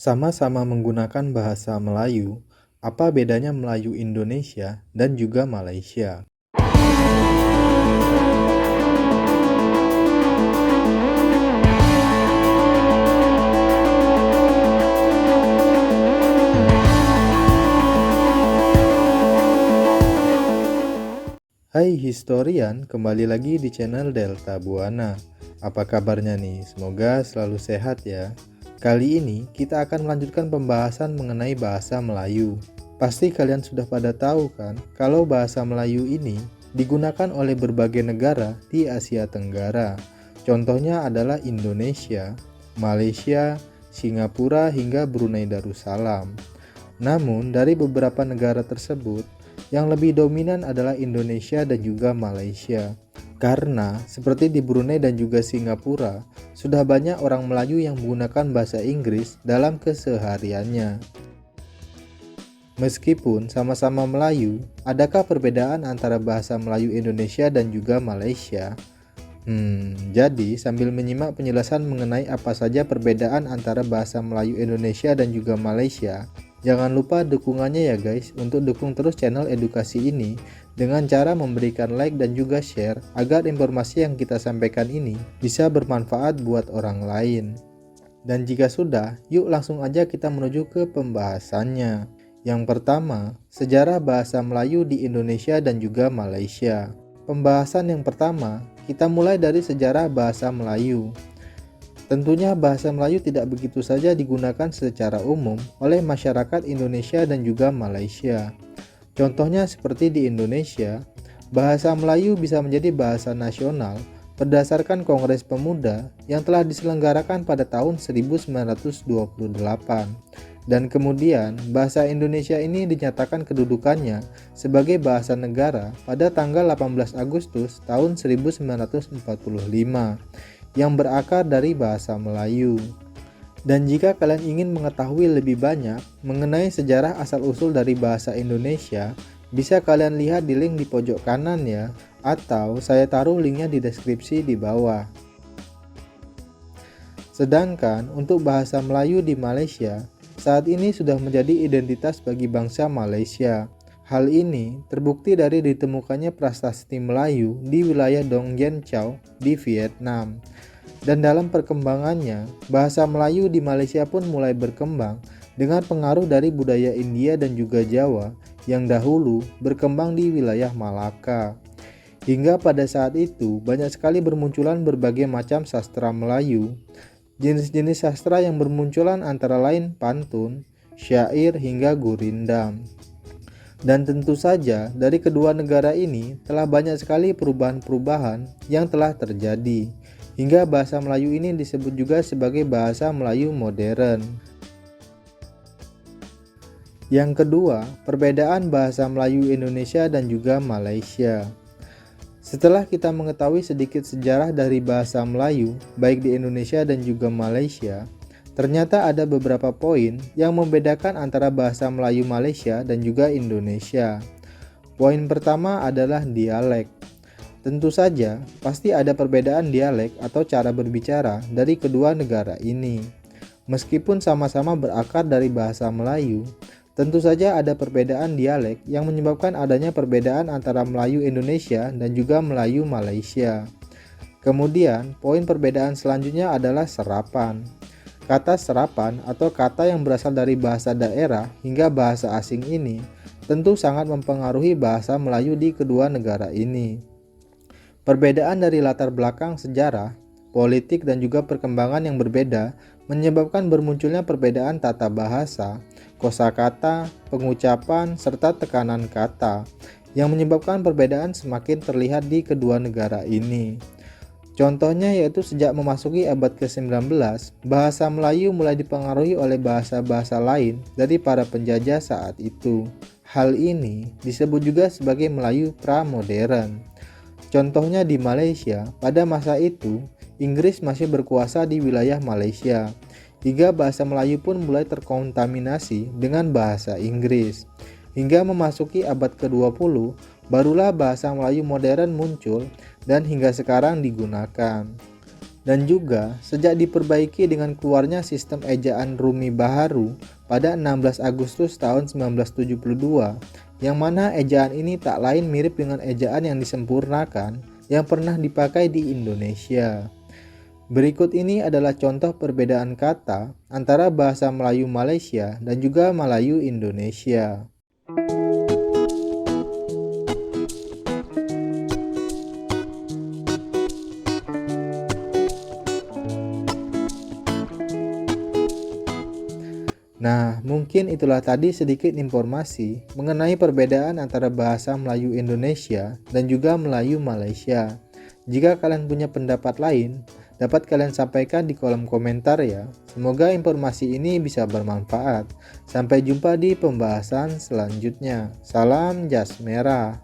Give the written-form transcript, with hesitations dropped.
Sama-sama menggunakan bahasa Melayu, apa bedanya Melayu Indonesia dan juga Malaysia? Hai historian, kembali lagi di channel Delta Buana. Apa kabarnya nih? Semoga selalu sehat ya. Kali ini kita akan melanjutkan pembahasan mengenai bahasa Melayu. Pasti kalian sudah pada tahu kan, kalau bahasa Melayu ini digunakan oleh berbagai negara di Asia Tenggara. Contohnya adalah Indonesia, Malaysia, Singapura hingga Brunei Darussalam. Namun dari beberapa negara tersebut, yang lebih dominan adalah Indonesia dan juga Malaysia. Karena seperti di Brunei dan juga Singapura, sudah banyak orang Melayu yang menggunakan bahasa Inggris dalam kesehariannya. Meskipun sama-sama Melayu, adakah perbedaan antara bahasa Melayu Indonesia dan juga Malaysia? Jadi sambil menyimak penjelasan mengenai apa saja perbedaan antara bahasa Melayu Indonesia dan juga Malaysia, jangan lupa dukungannya ya guys untuk dukung terus channel edukasi ini dengan cara memberikan like dan juga share agar informasi yang kita sampaikan ini bisa bermanfaat buat orang lain. Dan jika sudah, yuk langsung aja kita menuju ke pembahasannya. Yang pertama, sejarah bahasa Melayu di Indonesia dan juga Malaysia. Pembahasan yang pertama, kita mulai dari sejarah bahasa Melayu. Tentunya bahasa Melayu tidak begitu saja digunakan secara umum oleh masyarakat Indonesia dan juga Malaysia. Contohnya seperti di Indonesia, bahasa Melayu bisa menjadi bahasa nasional berdasarkan Kongres Pemuda yang telah diselenggarakan pada tahun 1928. Dan kemudian bahasa Indonesia ini dinyatakan kedudukannya sebagai bahasa negara pada tanggal 18 Agustus tahun 1945 yang berakar dari bahasa Melayu. Dan jika kalian ingin mengetahui lebih banyak mengenai sejarah asal-usul dari bahasa Indonesia, bisa kalian lihat di link di pojok kanan ya, atau saya taruh linknya di deskripsi di bawah. Sedangkan untuk bahasa Melayu di Malaysia, saat ini sudah menjadi identitas bagi bangsa Malaysia. Hal ini terbukti dari ditemukannya prasasti Melayu di wilayah Dong Yen Chau di Vietnam. Dan dalam perkembangannya, bahasa Melayu di Malaysia pun mulai berkembang dengan pengaruh dari budaya India dan juga Jawa yang dahulu berkembang di wilayah Malaka. Hingga pada saat itu banyak sekali bermunculan berbagai macam sastra Melayu. Jenis-jenis sastra yang bermunculan antara lain pantun, syair hingga gurindam. Dan tentu saja dari kedua negara ini telah banyak sekali perubahan-perubahan yang telah terjadi, hingga bahasa Melayu ini disebut juga sebagai bahasa Melayu modern. Yang kedua, perbedaan bahasa Melayu Indonesia dan juga Malaysia. Setelah kita mengetahui sedikit sejarah dari bahasa Melayu, baik di Indonesia dan juga Malaysia, ternyata ada beberapa poin yang membedakan antara bahasa Melayu Malaysia dan juga Indonesia. Poin pertama adalah dialek. Tentu saja, pasti ada perbedaan dialek atau cara berbicara dari kedua negara ini. Meskipun sama-sama berakar dari bahasa Melayu, tentu saja ada perbedaan dialek yang menyebabkan adanya perbedaan antara Melayu Indonesia dan juga Melayu Malaysia. Kemudian, poin perbedaan selanjutnya adalah serapan. Kata serapan atau kata yang berasal dari bahasa daerah hingga bahasa asing ini tentu sangat mempengaruhi bahasa Melayu di kedua negara ini. Perbedaan dari latar belakang sejarah, politik dan juga perkembangan yang berbeda menyebabkan bermunculnya perbedaan tata bahasa, kosakata, pengucapan, serta tekanan kata yang menyebabkan perbedaan semakin terlihat di kedua negara ini. Contohnya yaitu sejak memasuki abad ke-19, bahasa Melayu mulai dipengaruhi oleh bahasa-bahasa lain dari para penjajah saat itu. Hal ini disebut juga sebagai Melayu pra-modern. Contohnya di Malaysia, pada masa itu, Inggris masih berkuasa di wilayah Malaysia, hingga bahasa Melayu pun mulai terkontaminasi dengan bahasa Inggris. Hingga memasuki abad ke-20, barulah bahasa Melayu modern muncul dan hingga sekarang digunakan. Dan juga sejak diperbaiki dengan keluarnya sistem ejaan Rumi Baharu pada 16 Agustus tahun 1972, yang mana ejaan ini tak lain mirip dengan ejaan yang disempurnakan yang pernah dipakai di Indonesia. Berikut ini adalah contoh perbedaan kata antara bahasa Melayu Malaysia dan juga Melayu Indonesia. Nah, mungkin itulah tadi sedikit informasi mengenai perbedaan antara bahasa Melayu Indonesia dan juga Melayu Malaysia. Jika kalian punya pendapat lain, dapat kalian sampaikan di kolom komentar ya. Semoga informasi ini bisa bermanfaat. Sampai jumpa di pembahasan selanjutnya. Salam jas merah.